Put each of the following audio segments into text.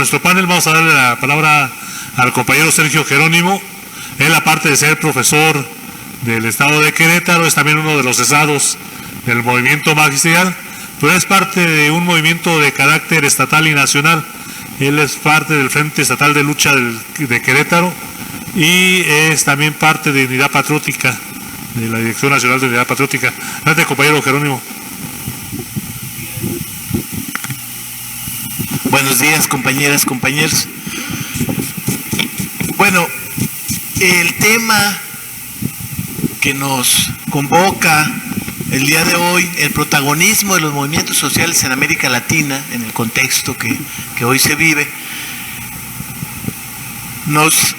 Nuestro panel vamos a darle la palabra al compañero Sergio Jerónimo. Él, aparte de ser profesor del estado de Querétaro, es también uno de los cesados del movimiento magisterial, pero es parte de un movimiento de carácter estatal y nacional. Él es parte del Frente Estatal de Lucha de Querétaro y es también parte de Unidad Patriótica, de la Dirección Nacional de Unidad Patriótica. Adelante, compañero Jerónimo. Buenos días, compañeras, compañeros. Bueno, el tema que nos convoca el día de hoy, el protagonismo de los movimientos sociales en América Latina, en el contexto que hoy se vive, nos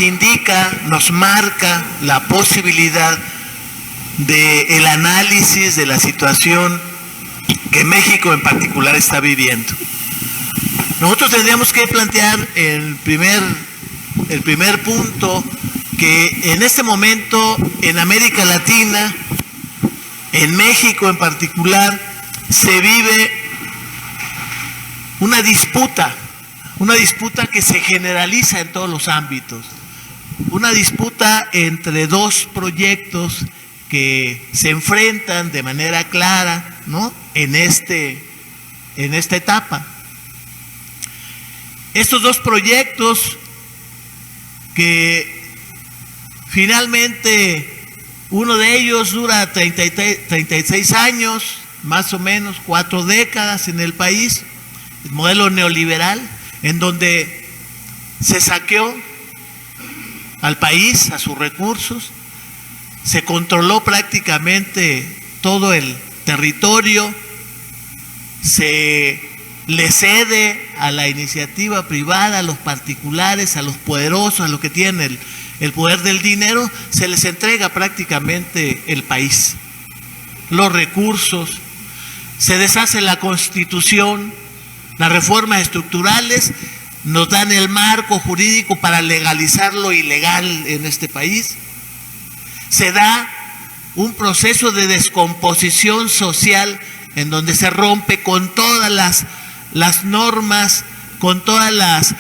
indica, nos marca la posibilidad del análisis de la situación que México en particular está viviendo. Nosotros tendríamos que plantear el primer punto, que en este momento en América Latina, en México en particular, se vive una disputa que se generaliza en todos los ámbitos, una disputa entre dos proyectos que se enfrentan de manera clara, ¿no?, en esta etapa. Estos dos proyectos que finalmente uno de ellos dura 36 años, más o menos 4 décadas en el país, el modelo neoliberal, en donde se saqueó al país, a sus recursos, se controló prácticamente todo el territorio, se le cede a la iniciativa privada, a los particulares, a los poderosos, a los que tienen el poder del dinero, se les entrega prácticamente el país, los recursos, se deshace la Constitución, las reformas estructurales nos dan el marco jurídico para legalizar lo ilegal en este país, se da un proceso de descomposición social en donde se rompe con todas las normas, con todas las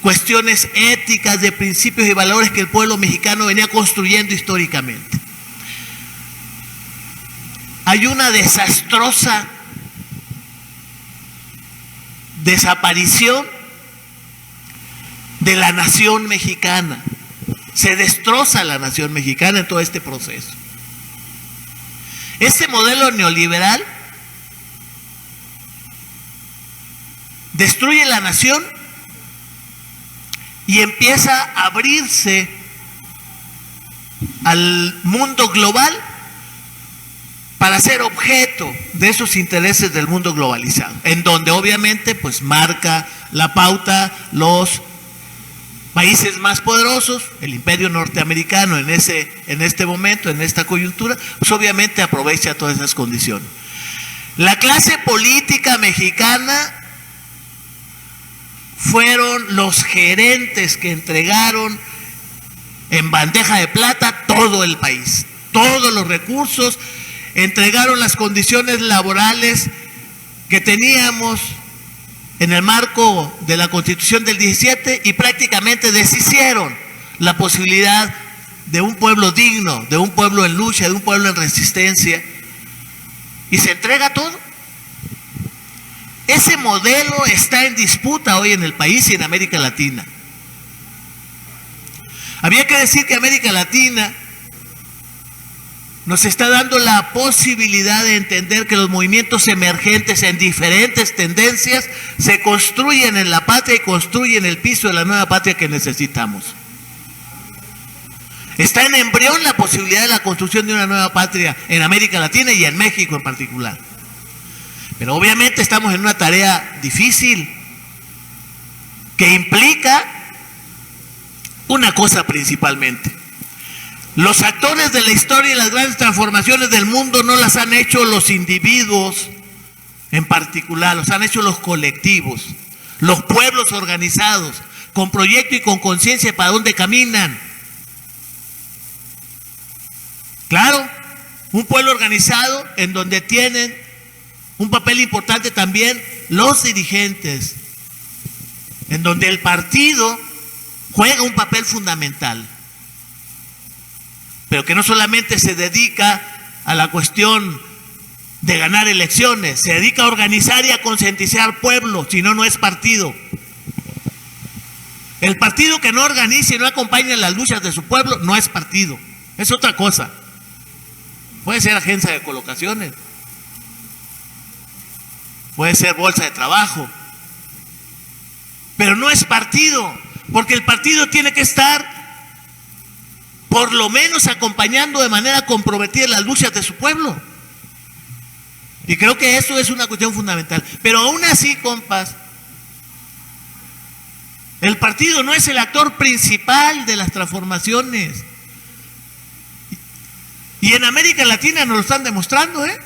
cuestiones éticas, de principios y valores que el pueblo mexicano venía construyendo históricamente. Hay una desastrosa desaparición de la nación mexicana. Se destroza la nación mexicana en todo este proceso. Este modelo neoliberal destruye la nación y empieza a abrirse al mundo global para ser objeto de esos intereses del mundo globalizado, en donde obviamente pues marca la pauta los países más poderosos, el imperio norteamericano en este momento, en esta coyuntura, pues obviamente aprovecha todas esas condiciones. La clase política mexicana fueron los gerentes que entregaron en bandeja de plata todo el país, todos los recursos, entregaron las condiciones laborales que teníamos en el marco de la Constitución del 17 y prácticamente deshicieron la posibilidad de un pueblo digno, de un pueblo en lucha, de un pueblo en resistencia, y se entrega todo. Ese modelo está en disputa hoy en el país y en América Latina. Había que decir que América Latina nos está dando la posibilidad de entender que los movimientos emergentes en diferentes tendencias se construyen en la patria y construyen el piso de la nueva patria que necesitamos. Está en embrión la posibilidad de la construcción de una nueva patria en América Latina y en México en particular. Pero obviamente estamos en una tarea difícil que implica una cosa principalmente. Los actores de la historia y las grandes transformaciones del mundo no las han hecho los individuos en particular, los han hecho los colectivos, los pueblos organizados, con proyecto y con conciencia para dónde caminan. Claro, un pueblo organizado en donde tienen un papel importante también los dirigentes en donde el partido juega un papel fundamental, pero que no solamente se dedica a la cuestión de ganar elecciones, se dedica a organizar y a concientizar pueblos, si no, no es partido. El partido que no organiza y no acompaña en las luchas de su pueblo no es partido, es otra cosa. Puede ser agencia de colocaciones, puede ser bolsa de trabajo, pero no es partido, porque el partido tiene que estar por lo menos acompañando de manera comprometida las luchas de su pueblo. Y creo que eso es una cuestión fundamental. Pero aún así, compas, el partido no es el actor principal de las transformaciones. Y en América Latina nos lo están demostrando, ¿eh?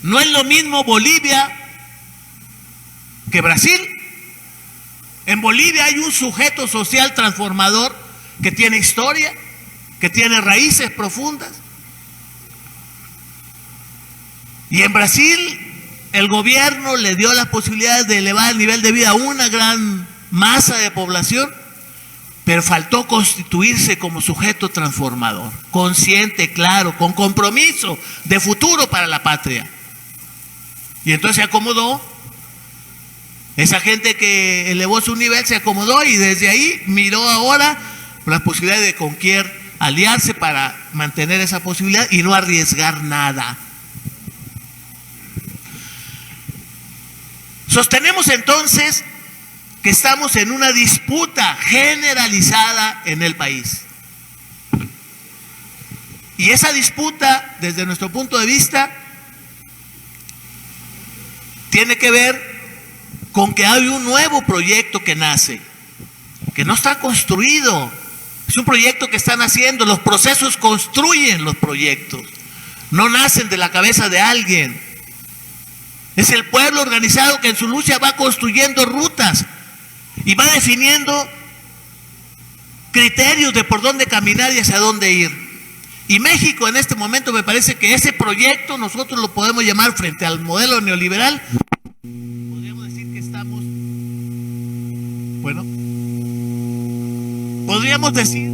No es lo mismo Bolivia que Brasil. En Bolivia hay un sujeto social transformador que tiene historia, que tiene raíces profundas. Y en Brasil el gobierno le dio la posibilidad de elevar el nivel de vida a una gran masa de población, pero faltó constituirse como sujeto transformador, consciente, claro, con compromiso de futuro para la patria. Y entonces se acomodó. Esa gente que elevó su nivel se acomodó y desde ahí miró ahora las posibilidades de con quién aliarse para mantener esa posibilidad y no arriesgar nada. Sostenemos entonces que estamos en una disputa generalizada en el país. Y esa disputa, desde nuestro punto de vista, tiene que ver con que hay un nuevo proyecto que nace, que no está construido. Es un proyecto que están haciendo, los procesos construyen los proyectos, no nacen de la cabeza de alguien. Es el pueblo organizado que en su lucha va construyendo rutas y va definiendo criterios de por dónde caminar y hacia dónde ir. Y México en este momento me parece que ese proyecto nosotros lo podemos llamar frente al modelo neoliberal. Podríamos decir que estamos, bueno, podríamos decir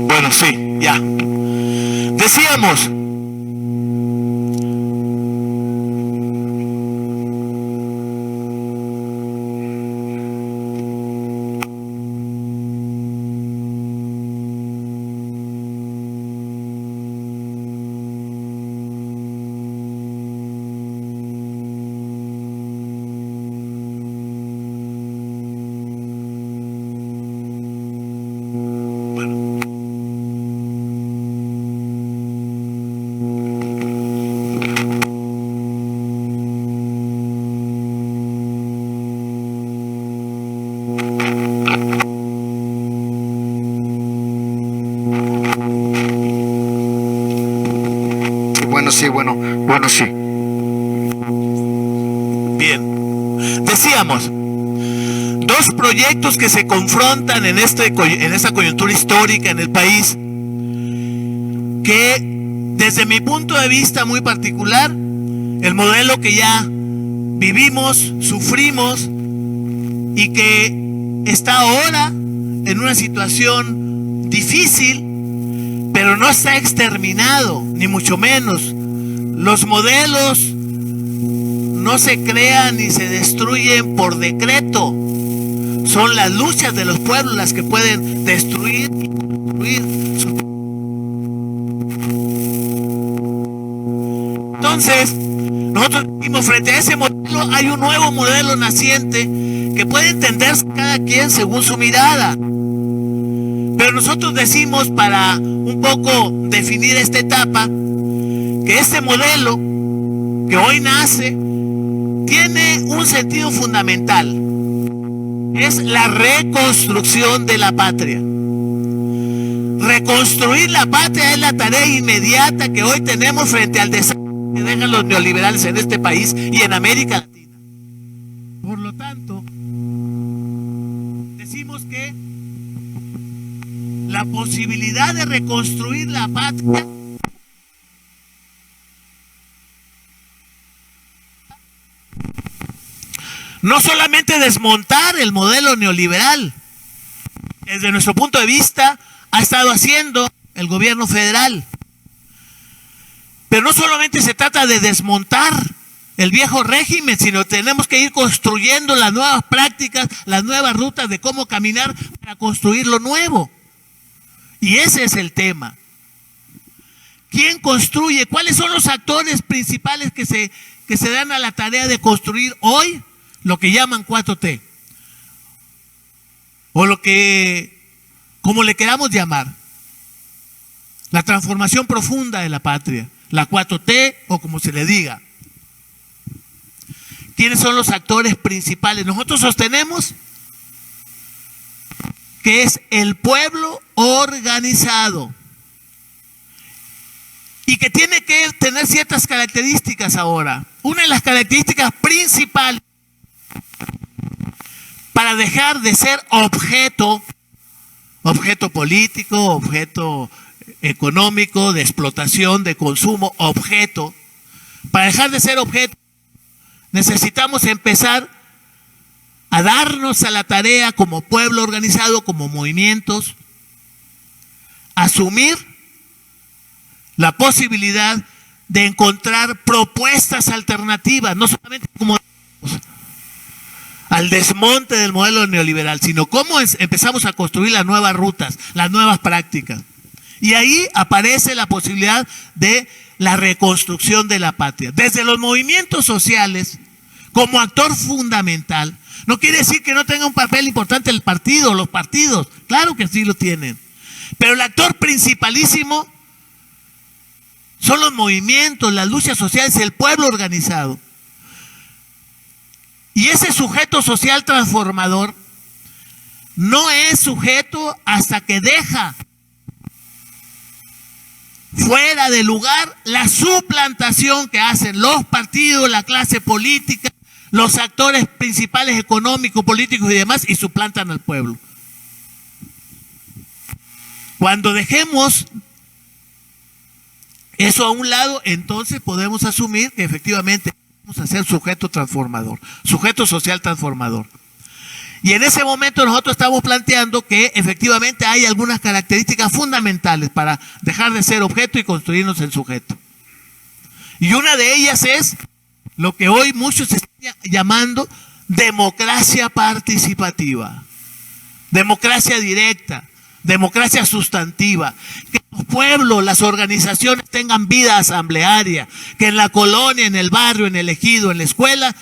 Bueno, sí, ya. Decíamos, bueno, sí. Bien. Decíamos, dos proyectos que se confrontan en esta coyuntura histórica en el país, que desde mi punto de vista muy particular, el modelo que ya vivimos, sufrimos y que está ahora en una situación difícil, pero no está exterminado, ni mucho menos. Los modelos no se crean ni se destruyen por decreto. Son las luchas de los pueblos las que pueden destruir y construir. Entonces, nosotros decimos, frente a ese modelo hay un nuevo modelo naciente que puede entenderse cada quien según su mirada. Pero nosotros decimos, para un poco definir esta etapa, que este modelo que hoy nace tiene un sentido fundamental. Es la reconstrucción de la patria. Reconstruir la patria es la tarea inmediata que hoy tenemos frente al desastre que dejan los neoliberales en este país y en América Latina. Por lo tanto, decimos que la posibilidad de reconstruir la patria no solamente desmontar el modelo neoliberal, desde nuestro punto de vista ha estado haciendo el gobierno federal, pero no solamente se trata de desmontar el viejo régimen, sino tenemos que ir construyendo las nuevas prácticas, las nuevas rutas de cómo caminar para construir lo nuevo. Y ese es el tema. ¿Quién construye? ¿Cuáles son los actores principales que se dan a la tarea de construir hoy lo que llaman 4T? O lo que, como le queramos llamar, la transformación profunda de la patria, la 4T o como se le diga. ¿Quiénes son los actores principales? Nosotros sostenemos que es el pueblo organizado y que tiene que tener ciertas características ahora. Una de las características principales para dejar de ser objeto político, objeto económico, de explotación, de consumo, objeto, para dejar de ser objeto, necesitamos empezar a darnos a la tarea como pueblo organizado, como movimientos, asumir la posibilidad de encontrar propuestas alternativas, no solamente como al desmonte del modelo neoliberal, sino cómo empezamos a construir las nuevas rutas, las nuevas prácticas. Y ahí aparece la posibilidad de la reconstrucción de la patria. Desde los movimientos sociales, como actor fundamental, no quiere decir que no tenga un papel importante el partido, los partidos, claro que sí lo tienen. Pero el actor principalísimo son los movimientos, las luchas sociales, el pueblo organizado. Y ese sujeto social transformador no es sujeto hasta que deja fuera de lugar la suplantación que hacen los partidos, la clase política, los actores principales económicos, políticos y demás, y suplantan al pueblo. Cuando dejemos eso a un lado, entonces podemos asumir que efectivamente vamos a ser sujeto transformador, sujeto social transformador. Y en ese momento nosotros estamos planteando que efectivamente hay algunas características fundamentales para dejar de ser objeto y construirnos en sujeto. Y una de ellas es lo que hoy muchos están llamando democracia participativa, democracia directa, democracia sustantiva, que los pueblos, las organizaciones tengan vida asamblearia, que en la colonia, en el barrio, en el ejido, en la escuela,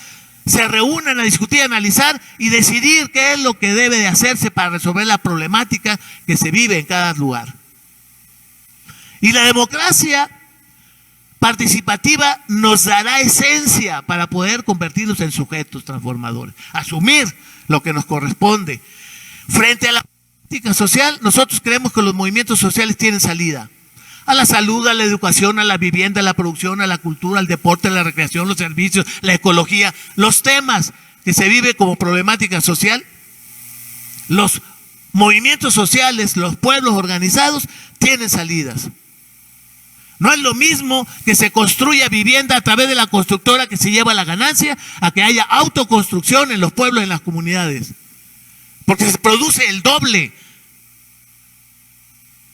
se reúnan a discutir, a analizar y decidir qué es lo que debe de hacerse para resolver la problemática que se vive en cada lugar. Y la democracia participativa nos dará esencia para poder convertirnos en sujetos transformadores, asumir lo que nos corresponde. Frente a la política social, nosotros creemos que los movimientos sociales tienen salida. A la salud, a la educación, a la vivienda, a la producción, a la cultura, al deporte, a la recreación, los servicios, la ecología, los temas que se vive como problemática social, los movimientos sociales, los pueblos organizados tienen salidas. No es lo mismo que se construya vivienda a través de la constructora que se lleva la ganancia, a que haya autoconstrucción en los pueblos, en las comunidades. Porque se produce el doble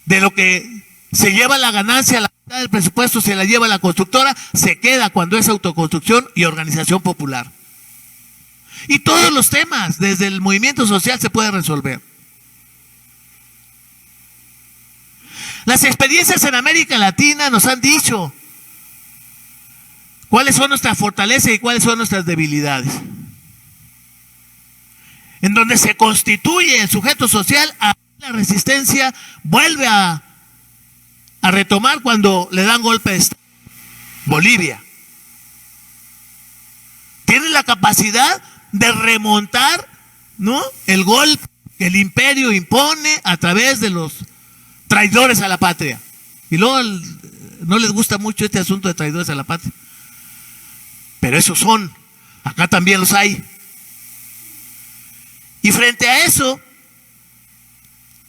de lo que se lleva la ganancia, la mitad del presupuesto se la lleva la constructora, se queda cuando es autoconstrucción y organización popular. Y todos los temas desde el movimiento social se puede resolver. Las experiencias en América Latina nos han dicho cuáles son nuestras fortalezas y cuáles son nuestras debilidades. En donde se constituye el sujeto social, la resistencia vuelve a retomar cuando le dan golpe de Estado. Bolivia. tienen la capacidad de remontar, ¿no?, el golpe que el imperio impone a través de los traidores a la patria. Y luego no les gusta mucho este asunto de traidores a la patria. Pero esos son, acá también los hay. Y frente a eso,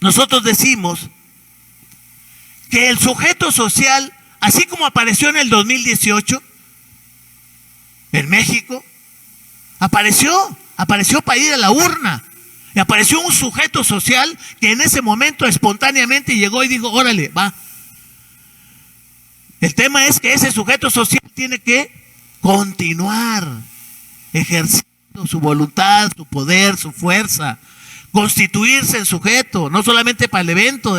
nosotros decimos que el sujeto social, así como apareció en el 2018, en México, apareció para ir a la urna. Y apareció un sujeto social que en ese momento espontáneamente llegó y dijo, órale, va. El tema es que ese sujeto social tiene que continuar ejerciendo su voluntad, su poder, su fuerza, constituirse en sujeto, no solamente para el evento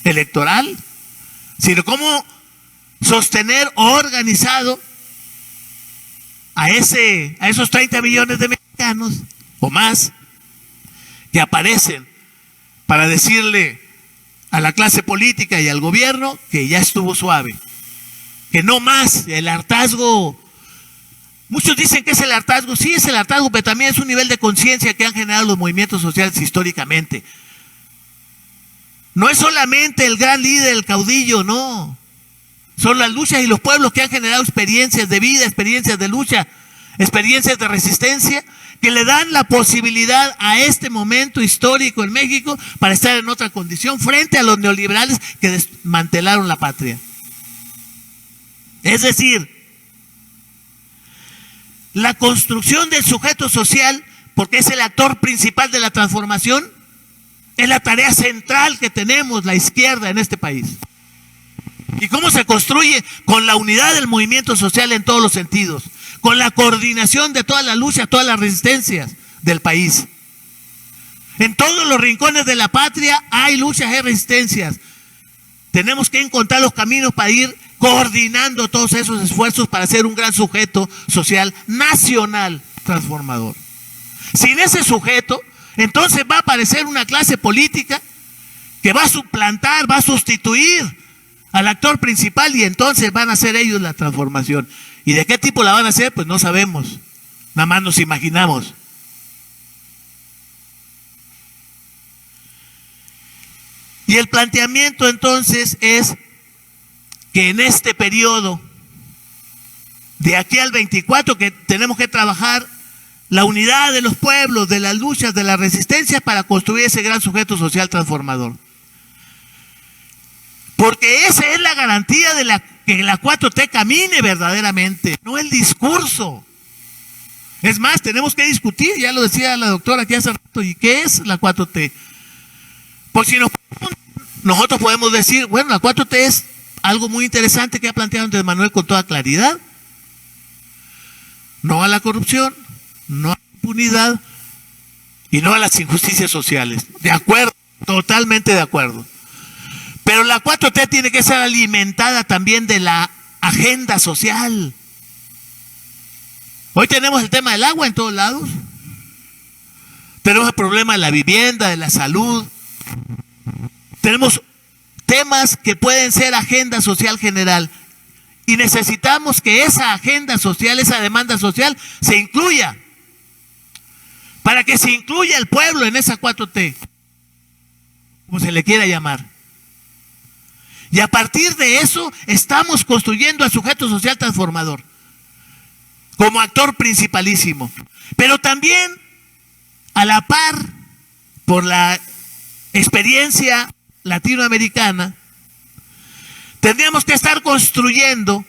electoral, sino cómo sostener organizado a esos 30 millones de mexicanos o más que aparecen para decirle a la clase política y al gobierno que ya estuvo suave, que no más, el hartazgo. Muchos dicen que es el hartazgo, sí es el hartazgo, pero también es un nivel de conciencia que han generado los movimientos sociales históricamente. No es solamente el gran líder, el caudillo, no. Son las luchas y los pueblos que han generado experiencias de vida, experiencias de lucha, experiencias de resistencia, que le dan la posibilidad a este momento histórico en México para estar en otra condición frente a los neoliberales que desmantelaron la patria. Es decir, la construcción del sujeto social, porque es el actor principal de la transformación, es la tarea central que tenemos la izquierda en este país. ¿Y cómo se construye? Con la unidad del movimiento social en todos los sentidos, con la coordinación de todas las luchas, todas las resistencias del país. En todos los rincones de la patria hay luchas y resistencias. Tenemos que encontrar los caminos para ir coordinando todos esos esfuerzos para ser un gran sujeto social nacional transformador. Sin ese sujeto, entonces va a aparecer una clase política que va a suplantar, va a sustituir al actor principal y entonces van a hacer ellos la transformación. ¿Y de qué tipo la van a hacer? Pues no sabemos, nada más nos imaginamos. Y el planteamiento entonces es que en este periodo, de aquí al 24, que tenemos que trabajar la unidad de los pueblos, de las luchas, de la resistencia para construir ese gran sujeto social transformador. Porque esa es la garantía de que la 4T camine verdaderamente, no el discurso. Es más, tenemos que discutir, ya lo decía la doctora aquí hace rato, ¿y qué es la 4T? Pues si nosotros podemos decir, bueno, la 4T es algo muy interesante que ha planteado Andrés Manuel con toda claridad. No a la corrupción, no a la impunidad y no a las injusticias sociales. De acuerdo, totalmente de acuerdo. Pero la 4T tiene que ser alimentada también de la agenda social. Hoy tenemos el tema del agua en todos lados. Tenemos el problema de la vivienda, de la salud. Tenemos temas que pueden ser agenda social general. Y necesitamos que esa agenda social, esa demanda social, se incluya. Para que se incluya el pueblo en esa 4T, como se le quiera llamar. Y a partir de eso estamos construyendo al sujeto social transformador como actor principalísimo. Pero también a la par, por la experiencia latinoamericana, tendríamos que estar construyendo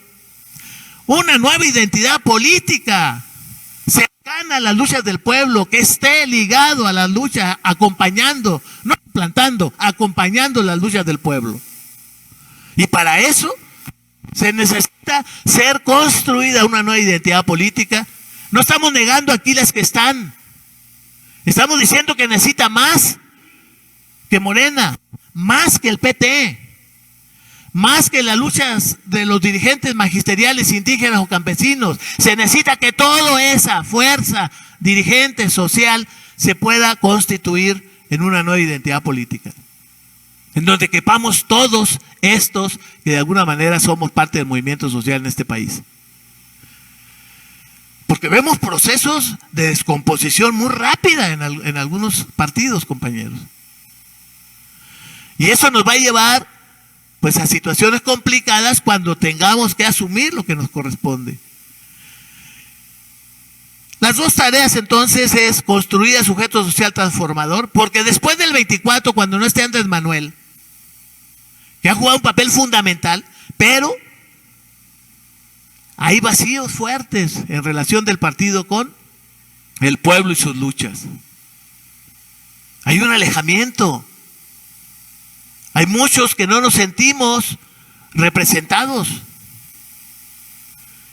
una nueva identidad política cercana a las luchas del pueblo, que esté ligado a las luchas, acompañando, no plantando, acompañando las luchas del pueblo. Y para eso se necesita ser construida una nueva identidad política. No estamos negando aquí las que están. Estamos diciendo que necesita más que Morena, más que el PT, más que las luchas de los dirigentes magisteriales, indígenas o campesinos. Se necesita que toda esa fuerza dirigente social se pueda constituir en una nueva identidad política, en donde quepamos todos estos que de alguna manera somos parte del movimiento social en este país. Porque Porque vemos procesos de descomposición muy rápida en algunos partidos, compañeros. Y eso nos va a llevar pues a situaciones complicadas cuando tengamos que asumir lo que nos corresponde. Las dos tareas entonces es construir el sujeto social transformador, porque después del 24, cuando no esté Andrés Manuel, que ha jugado un papel fundamental, pero hay vacíos fuertes en relación del partido con el pueblo y sus luchas. Hay un alejamiento. Hay muchos que no nos sentimos representados.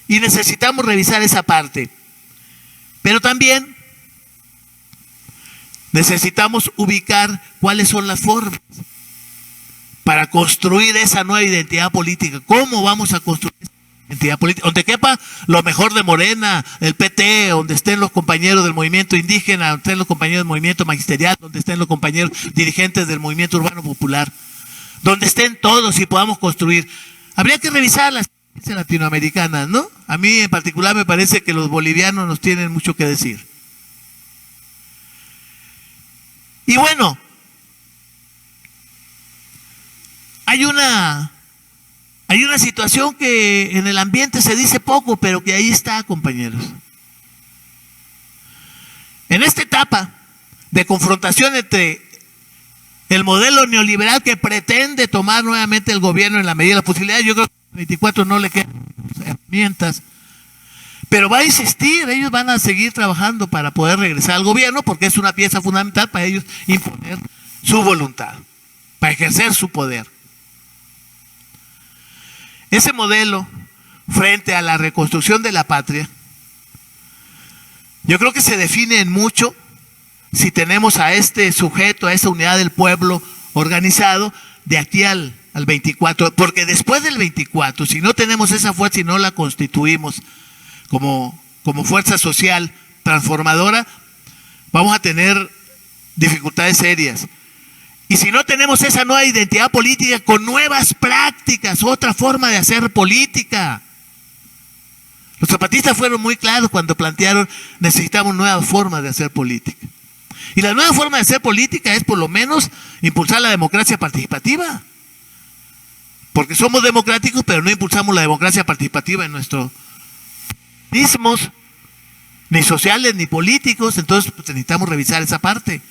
Y necesitamos revisar esa parte. Pero también necesitamos ubicar cuáles son las formas para construir esa nueva identidad política. ¿Cómo vamos a construir esa identidad política? Donde quepa lo mejor de Morena, el PT, donde estén los compañeros del movimiento indígena, donde estén los compañeros del movimiento magisterial, donde estén los compañeros dirigentes del movimiento urbano popular, donde estén todos y podamos construir. Habría que revisar las latinoamericanas, ¿no? A mí en particular me parece que los bolivianos nos tienen mucho que decir. Y bueno, hay una situación que en el ambiente se dice poco, pero que ahí está, compañeros. En esta etapa de confrontación entre el modelo neoliberal que pretende tomar nuevamente el gobierno en la medida de las posibilidades, yo creo que 24 no le quedan herramientas, pero va a insistir, ellos van a seguir trabajando para poder regresar al gobierno, porque es una pieza fundamental para ellos imponer su voluntad, para ejercer su poder. Ese modelo, frente a la reconstrucción de la patria, yo creo que se define en mucho si tenemos a este sujeto, a esa unidad del pueblo organizado de aquí al 24, porque después del 24, si no tenemos esa fuerza y no la constituimos como fuerza social transformadora, vamos a tener dificultades serias. Y si no tenemos esa nueva identidad política con nuevas prácticas, otra forma de hacer política. Los zapatistas fueron muy claros cuando plantearon necesitamos nuevas formas de hacer política. Y la nueva forma de hacer política es por lo menos impulsar la democracia participativa. Porque somos democráticos, pero no impulsamos la democracia participativa en nuestros mismos, ni sociales ni políticos. Entonces pues, necesitamos revisar esa parte.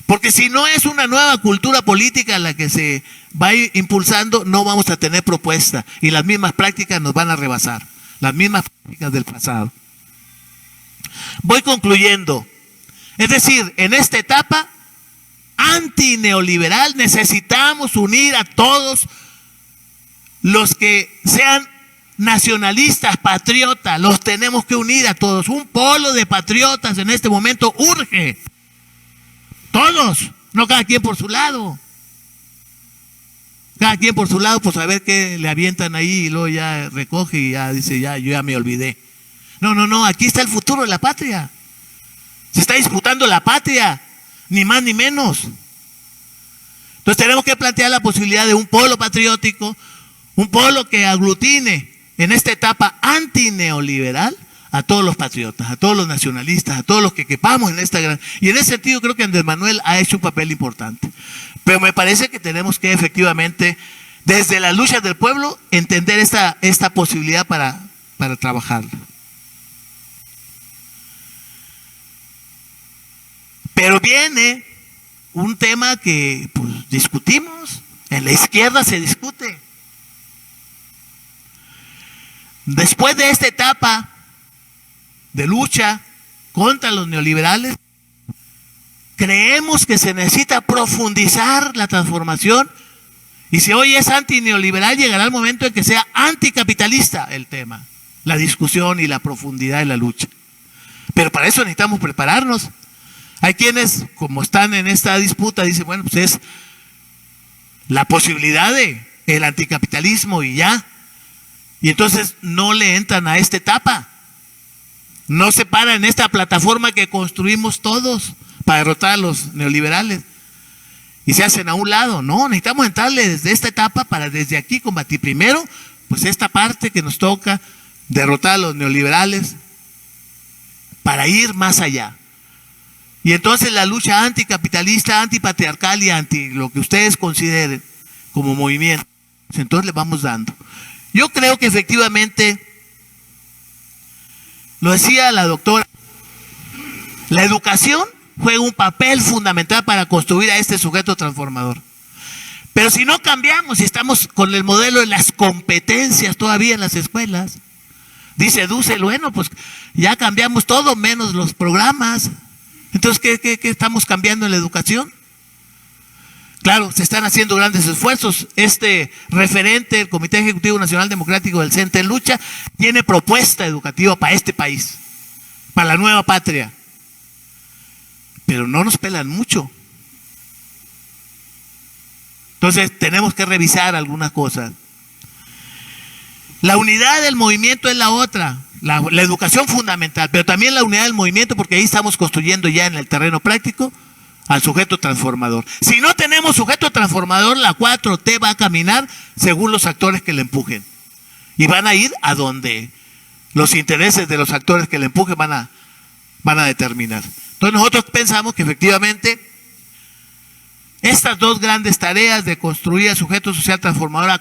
Porque si no es una nueva cultura política la que se va a ir impulsando, no vamos a tener propuesta. Y las mismas prácticas nos van a rebasar. Las mismas prácticas del pasado. Voy concluyendo. Es decir, en esta etapa antineoliberal necesitamos unir a todos los que sean nacionalistas, patriotas, los tenemos que unir a todos. Un polo de patriotas en este momento urge. Todos, no cada quien por su lado. Cada quien por su lado, pues a ver qué le avientan ahí y luego ya recoge y ya dice, ya, yo ya me olvidé. No, aquí está el futuro de la patria. Se está disputando la patria, ni más ni menos. Entonces tenemos que plantear la posibilidad de un polo patriótico, un polo que aglutine en esta etapa antineoliberal a todos los patriotas, a todos los nacionalistas, a todos los que quepamos en esta gran... Y en ese sentido creo que Andrés Manuel ha hecho un papel importante. Pero me parece que tenemos que efectivamente, desde las luchas del pueblo, entender esta posibilidad para trabajarla. Pero viene un tema que pues, discutimos, en la izquierda se discute. Después de esta etapa de lucha contra los neoliberales, creemos que se necesita profundizar la transformación, y si hoy es antineoliberal, llegará el momento en que sea anticapitalista el tema, la discusión y la profundidad de la lucha. Pero para eso necesitamos prepararnos. Hay quienes, como están en esta disputa, dicen, bueno, pues es la posibilidad de el anticapitalismo y ya. Y entonces no le entran a esta etapa. No se paran en esta plataforma que construimos todos para derrotar a los neoliberales. Y se hacen a un lado. No, necesitamos entrarle desde esta etapa para desde aquí combatir. Primero, pues esta parte que nos toca, derrotar a los neoliberales, para ir más allá. Y entonces la lucha anticapitalista, antipatriarcal y anti lo que ustedes consideren como movimiento, pues entonces le vamos dando. Yo creo que efectivamente, lo decía la doctora, la educación juega un papel fundamental para construir a este sujeto transformador. Pero si no cambiamos, si estamos con el modelo de las competencias todavía en las escuelas, dice Dussel, bueno, pues ya cambiamos todo menos los programas. Entonces, ¿qué estamos cambiando en la educación? Claro, se están haciendo grandes esfuerzos. Este referente, el Comité Ejecutivo Nacional Democrático del CENTE en Lucha, tiene propuesta educativa para este país, para la nueva patria. Pero no nos pelan mucho. Entonces, tenemos que revisar algunas cosas. La unidad del movimiento es la otra. La educación fundamental, pero también la unidad del movimiento, porque ahí estamos construyendo ya en el terreno práctico al sujeto transformador. Si no tenemos sujeto transformador, la 4T va a caminar según los actores que le empujen. Y van a ir a donde los intereses de los actores que le empujen van a determinar. Entonces nosotros pensamos que efectivamente estas dos grandes tareas de construir al sujeto social transformador,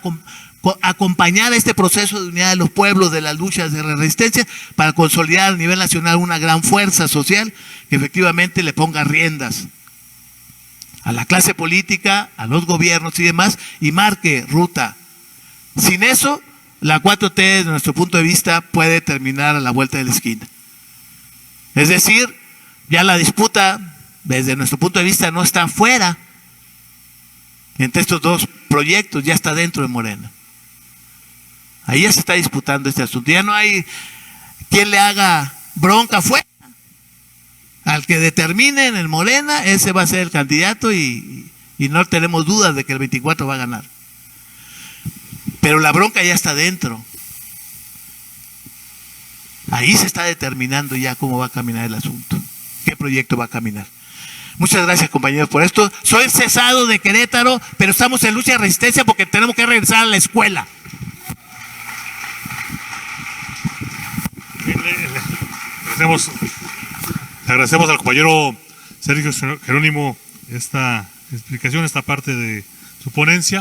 acompañar este proceso de unidad de los pueblos, de las luchas de resistencia, para consolidar a nivel nacional una gran fuerza social que efectivamente le ponga riendas a la clase política, a los gobiernos y demás, y marque ruta. Sin eso, la 4T, desde nuestro punto de vista, puede terminar a la vuelta de la esquina. Es decir, ya la disputa, desde nuestro punto de vista, no está fuera entre estos dos proyectos, ya está dentro de Morena. Ahí ya se está disputando este asunto. Ya no hay quien le haga bronca fuera. Al que determine en el Morena, ese va a ser el candidato y no tenemos dudas de que el 24 va a ganar. Pero la bronca ya está dentro. Ahí se está determinando ya cómo va a caminar el asunto, qué proyecto va a caminar. Muchas gracias, compañeros, por esto. Soy cesado de Querétaro, pero estamos en lucha de resistencia porque tenemos que regresar a la escuela. Le agradecemos al compañero Sergio Jerónimo esta explicación, esta parte de su ponencia.